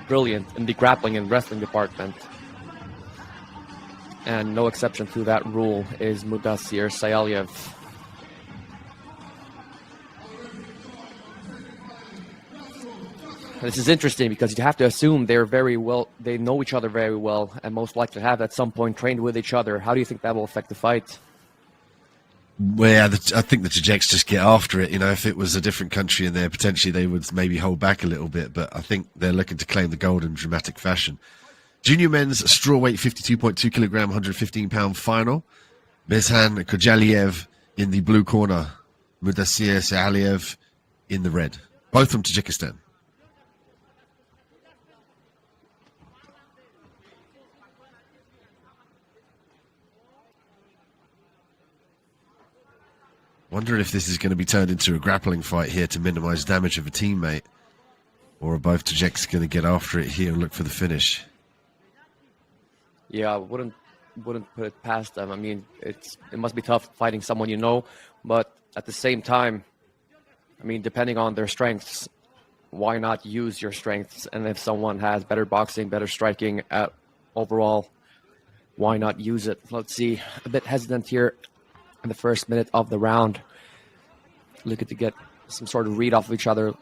brilliant in the grappling and wrestling department. And no exception to that rule is Mudasir Saialiev. This is interesting because you have to assume they know each other very well, and most likely have at some point trained with each other. How do you think that will affect the fight? Well, I think the Tajiks just get after it. You know, if it was a different country in there, potentially they would maybe hold back a little bit, but I think they're looking to claim the gold in dramatic fashion. Junior men's strawweight 52.2 kilogram, 115-pound final. Bezhan Khojaliev in the blue corner. Mudasir Saialiev in the red. Both from Tajikistan. Wondering if this is going to be turned into a grappling fight here to minimize damage of a teammate, or are both Tajiks going to get after it here and look for the finish? Yeah, I wouldn't put it past them. I mean, it must be tough fighting someone you know, but at the same time, I mean, depending on their strengths, why not use your strengths? And if someone has better boxing, better striking overall, why not use it? Let's see, a bit hesitant here in the first minute of the round. Looking to get some sort of read off of each other.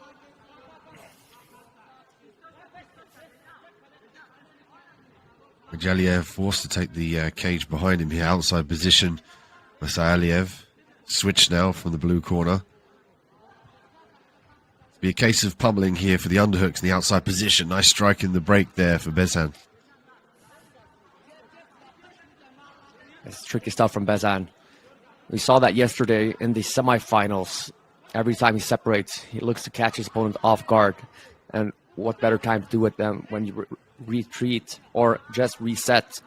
Khojaliev forced to take the cage behind him here, outside position by Saialiev. Switch now from the blue corner. It'll be a case of pummeling here for the underhooks in the outside position. Nice strike in the break there for Bezhan. It's tricky stuff from Bezhan. We saw that yesterday in the semifinals. Every time he separates, he looks to catch his opponent off guard. And what better time to do it than when you retreat or just reset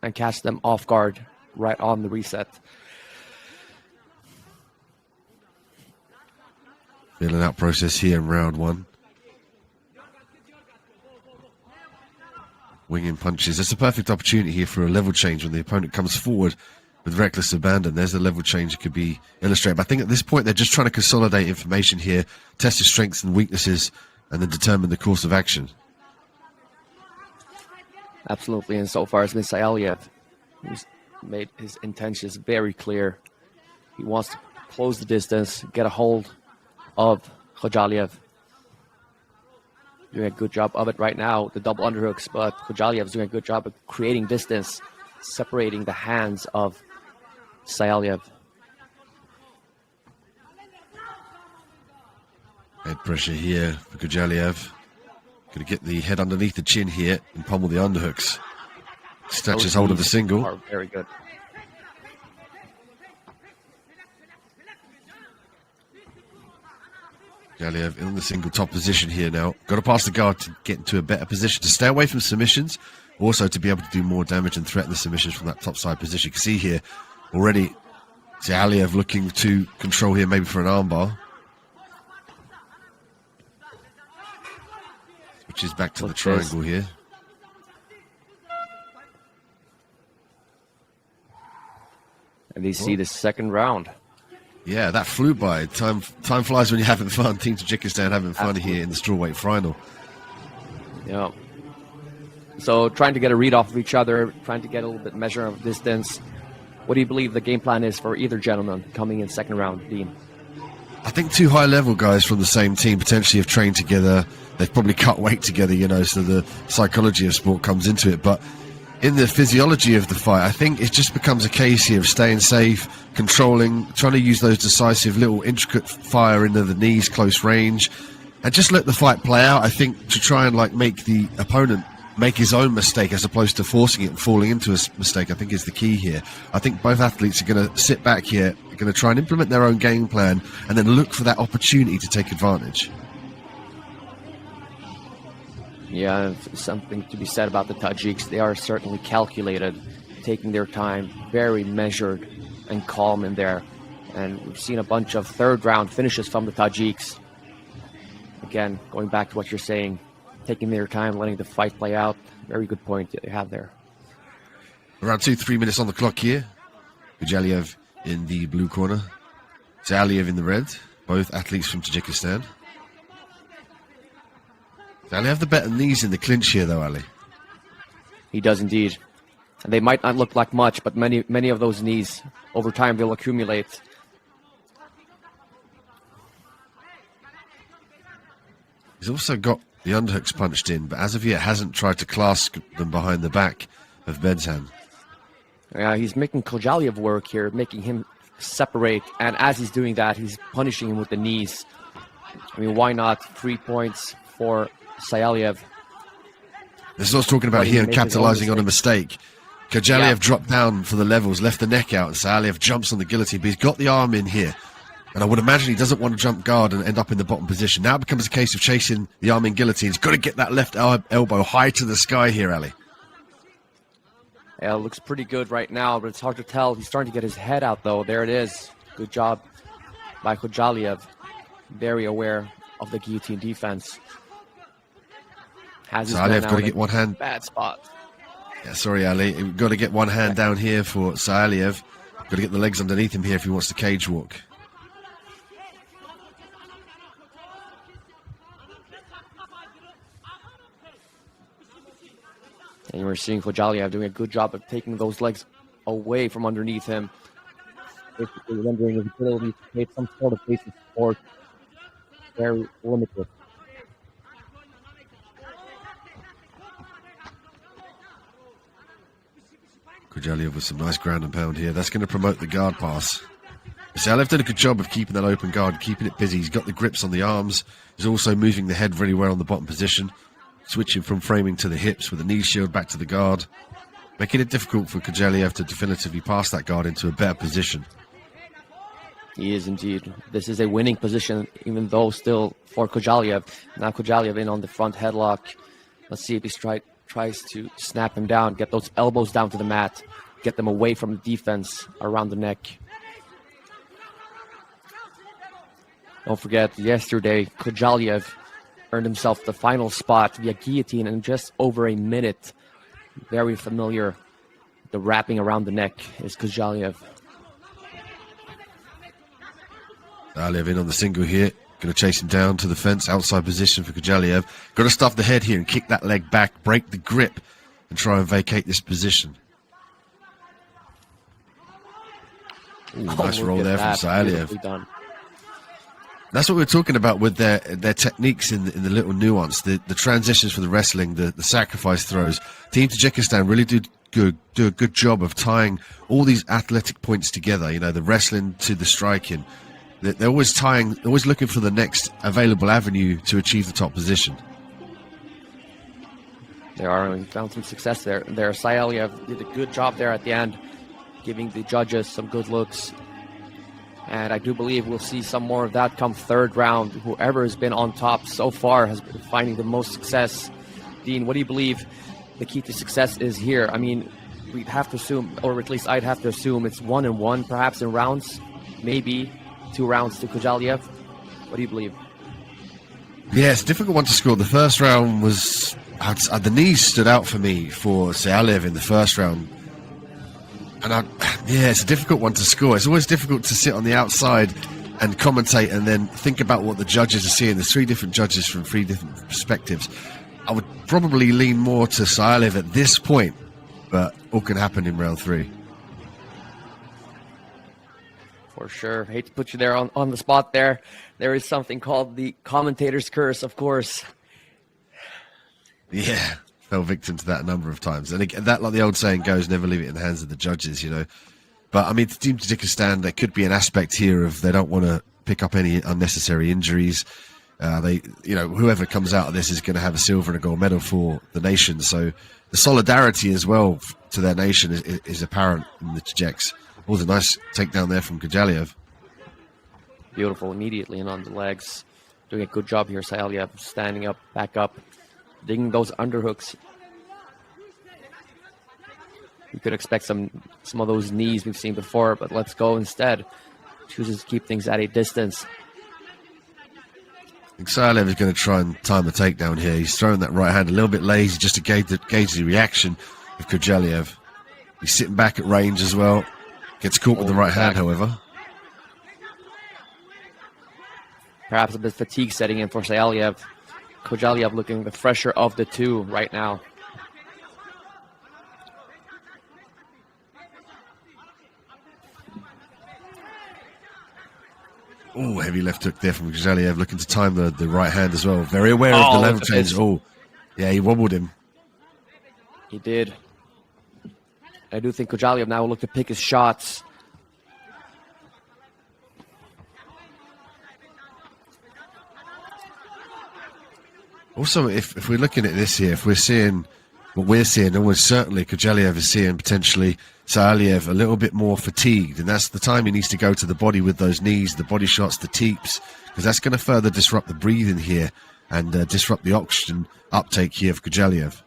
and catch them off guard right on the reset. Feeling out process here in round one. Winging punches. It's a perfect opportunity here for a level change when the opponent comes forward with reckless abandon. There's the level change that could be illustrated. But I think at this point they're just trying to consolidate information here, test his strengths and weaknesses, and then determine the course of action. Absolutely, and so far it's been Saialiev who's made his intentions very clear. He wants to close the distance, get a hold of Khojaliev. Doing a good job of it right now, the double underhooks, but Khojaliev is doing a good job of creating distance, separating the hands of Saialiev. Head pressure here for Khojaliev. Going to get the head underneath the chin here and pummel the underhooks. Snatches hold of the single. Are very good. Khojaliev in the single top position here now. Got to pass the guard to get into a better position to stay away from submissions. Also to be able to do more damage and threaten the submissions from that top side position. You can see here already Saialiev looking to control here maybe for an armbar. Which is back to the triangle here. And you see the second round. Yeah, that flew by. Time flies when you're having fun. Team Tajikistan having fun here in the strawweight final. Yeah. So trying to get a read off of each other, trying to get a little bit measure of distance. What do you believe the game plan is for either gentleman coming in second round, Dean? I think two high-level guys from the same team potentially have trained together. They've probably cut weight together, you know, so the psychology of sport comes into it. But in the physiology of the fight, I think it just becomes a case here of staying safe, controlling, trying to use those decisive little intricate fire into the knees, close range, and just let the fight play out. I think to try and like make the opponent make his own mistake as opposed to forcing it and falling into a mistake, I think is the key here. I think both athletes are going to sit back here, are going to try and implement their own game plan and then look for that opportunity to take advantage. Yeah, something to be said about the Tajiks. They are certainly calculated, taking their time, very measured and calm in there. And we've seen a bunch of third round finishes from the Tajiks. Again, going back to what you're saying, taking their time, letting the fight play out. Very good point that you have there. Around 2-3 minutes on the clock here. Khojaliev in the blue corner. Saialiev in the red. Both athletes from Tajikistan. Ali have the better knees in the clinch here, though, Ali. He does indeed. And they might not look like much, but many of those knees, over time, will accumulate. He's also got the underhooks punched in, but as of yet hasn't tried to clasp them behind the back of Bezhan. Yeah, he's making Khojaliev work here, making him separate. And as he's doing that, he's punishing him with the knees. I mean, why not? 3 points for Saialiev. This is what I was talking about here, capitalizing on a mistake. Khojaliev dropped down for the levels, left the neck out, and Saialiev jumps on the guillotine, but he's got the arm in here. And I would imagine he doesn't want to jump guard and end up in the bottom position. Now it becomes a case of chasing the arm in guillotine. He's got to get that left elbow high to the sky here, Ali. Yeah, it looks pretty good right now, but it's hard to tell. He's starting to get his head out, though. There it is. Good job by Khojaliev. Very aware of the guillotine defense. Saialiev got to get one hand. Bad spot. Yeah, sorry, Ali. We've got to get one hand down here for Saialiev. Got to get the legs underneath him here if he wants to cage walk. And we're seeing Khojaliev doing a good job of taking those legs away from underneath him. Basically rendering his ability to create some sort of basic support very limited. Khojaliev with some nice ground and pound here. That's going to promote the guard pass. Saialiev did a good job of keeping that open guard, keeping it busy. He's got the grips on the arms. He's also moving the head very well on the bottom position. Switching from framing to the hips with the knee shield back to the guard. Making it difficult for Khojaliev to definitively pass that guard into a better position. He is indeed. This is a winning position, even though still for Khojaliev. Now Khojaliev in on the front headlock. Let's see if he tries to snap him down, get those elbows down to the mat, get them away from the defense around the neck. Don't forget, yesterday, Khojaliev earned himself the final spot via guillotine in just over a minute. Very familiar. The wrapping around the neck is Khojaliev. Saialiev in on the single here. Going to chase him down to the fence. Outside position for Khojaliev. Got to stuff the head here and kick that leg back. Break the grip and try and vacate this position. Ooh, nice roll there from Saialiev. That's what we're talking about with their techniques in the little nuance, the transitions for the wrestling, the sacrifice throws. Team Tajikistan really do a good job of tying all these athletic points together. You know, the wrestling to the striking. They're always always looking for the next available avenue to achieve the top position. They are found some success there. Saialiev did a good job there at the end, giving the judges some good looks. And I do believe we'll see some more of that come third round. Whoever has been on top so far has been finding the most success. Dean, what do you believe the key to success is here? I mean, we'd have to assume, or at least I'd have to assume, it's 1-1, perhaps in rounds, maybe 2 rounds to Khojaliev. What do you believe? Yeah, it's a difficult one to score. The first round was... the knees stood out for me for Saialiev in the first round. And it's a difficult one to score. It's always difficult to sit on the outside and commentate and then think about what the judges are seeing. There's 3 different judges from 3 different perspectives. I would probably lean more to Saialiev at this point, but all can happen in round 3. For sure. Hate to put you there on the spot there. There is something called the commentator's curse, of course. Yeah. Fell victim to that a number of times. And again, that, like the old saying goes, never leave it in the hands of the judges, you know. But, I mean, Team Tajikistan, there could be an aspect here of they don't want to pick up any unnecessary injuries. Whoever comes out of this is going to have a silver and a gold medal for the nation. So the solidarity as well to their nation is apparent in the Tajiks. Oh, a nice takedown there from Khojaliev. Beautiful, immediately and on the legs. Doing a good job here, Saialiev, standing up, back up. Digging those underhooks. We could expect some of those knees we've seen before, but let's go instead. Chooses to keep things at a distance. I think Saialiev is going to try and time a takedown here. He's throwing that right hand a little bit lazy just to gauge the reaction of Khojaliev. He's sitting back at range as well. Gets caught with the right hand, however. Perhaps a bit of fatigue setting in for Saialiev. Khojaliev looking the fresher of the two right now. Oh, heavy left hook there from Khojaliev, looking to time the right hand as well. Very aware of the level change. Oh, yeah, he wobbled him. He did. I do think Khojaliev now will look to pick his shots. Also, if we're looking at this here, if we're seeing what we're seeing, almost certainly Khojaliev is seeing potentially Saialiev a little bit more fatigued, and that's the time he needs to go to the body with those knees, the body shots, the teeps, because that's going to further disrupt the breathing here and disrupt the oxygen uptake here of Khojaliev.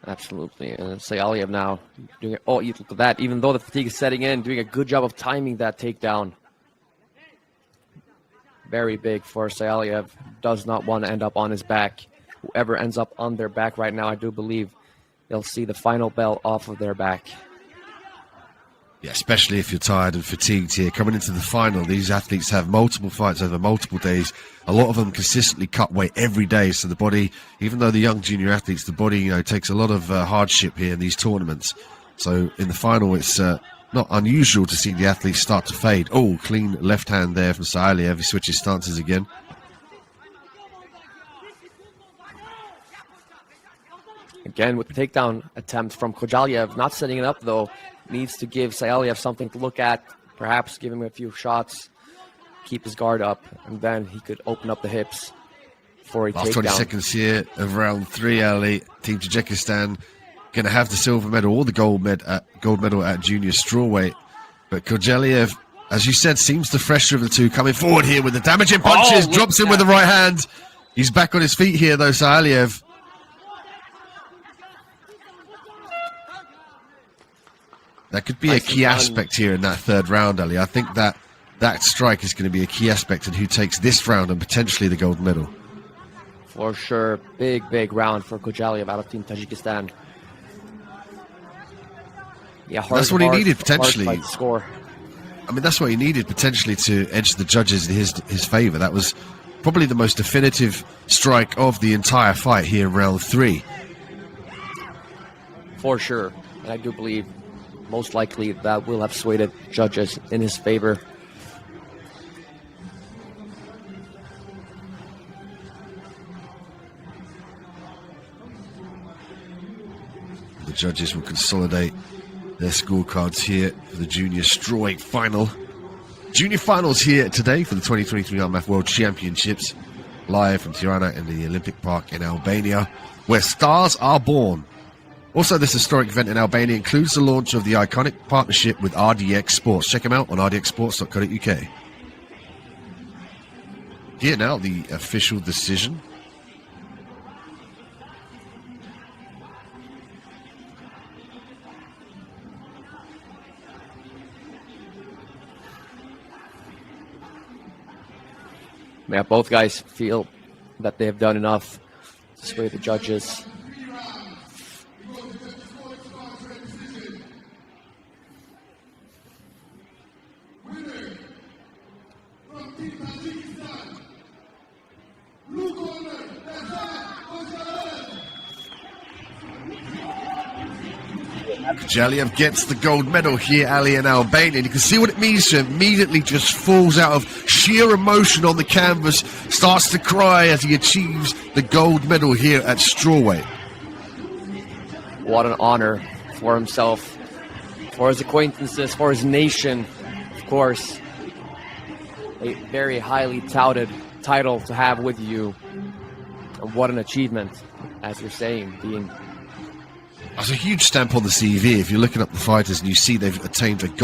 Absolutely. And Saialiev now doing it. Oh, look at that. Even though the fatigue is setting in, doing a good job of timing that takedown. Very big for Saialiev. Does not want to end up on his back. Whoever ends up on their back right now, I do believe they'll see the final bell off of their back. Yeah, especially if you're tired and fatigued here. Coming into the final, these athletes have multiple fights over multiple days. A lot of them consistently cut weight every day. So the body, even though the young junior athletes, the body, takes a lot of hardship here in these tournaments. So in the final, it's not unusual to see the athletes start to fade. Oh, clean left hand there from Saialiev. He switches stances again. Again with the takedown attempt from Khojaliev. Not setting it up, though. Needs to give Saialiev something to look at. Perhaps give him a few shots. Keep his guard up. And then he could open up the hips for a takedown. Last 20 seconds here of round 3, Ali. Team Tajikistan going to have the silver medal or the gold medal at junior strawweight. But Khojaliev, as you said, seems the fresher of the two. Coming forward here with the damaging punches. Drops him with the right hand. He's back on his feet here, though, Saialiev. That could be a key aspect here in that third round, Ali. I think that strike is going to be a key aspect in who takes this round and potentially the gold medal. For sure. Big, big round for Khojaliev out of Team Tajikistan. Yeah, that's what he needed potentially. Score. I mean, that's what he needed potentially to edge the judges in his favor. That was probably the most definitive strike of the entire fight here in round 3. For sure. And I do believe most likely that will have swayed judges in his favor. The judges will consolidate their scorecards here for the junior strawweight final. Junior finals here today for the 2023 IMMAF World Championships, live from Tirana in the Olympic Park in Albania, where stars are born. Also, this historic event in Albania includes the launch of the iconic partnership with RDX Sports. Check them out on rdxsports.co.uk. Here now, the official decision. Yeah, both guys feel that they have done enough to sway the judges. Khojaliev gets the gold medal here, Ali, in Albania. And you can see what it means to immediately just falls out of sheer emotion on the canvas, starts to cry as he achieves the gold medal here at strawweight. What an honor for himself, for his acquaintances, for his nation, of course. A very highly touted title to have with you. And what an achievement, as you're saying, being... That's a huge stamp on the CV. If you're looking up the fighters and you see they've attained a gold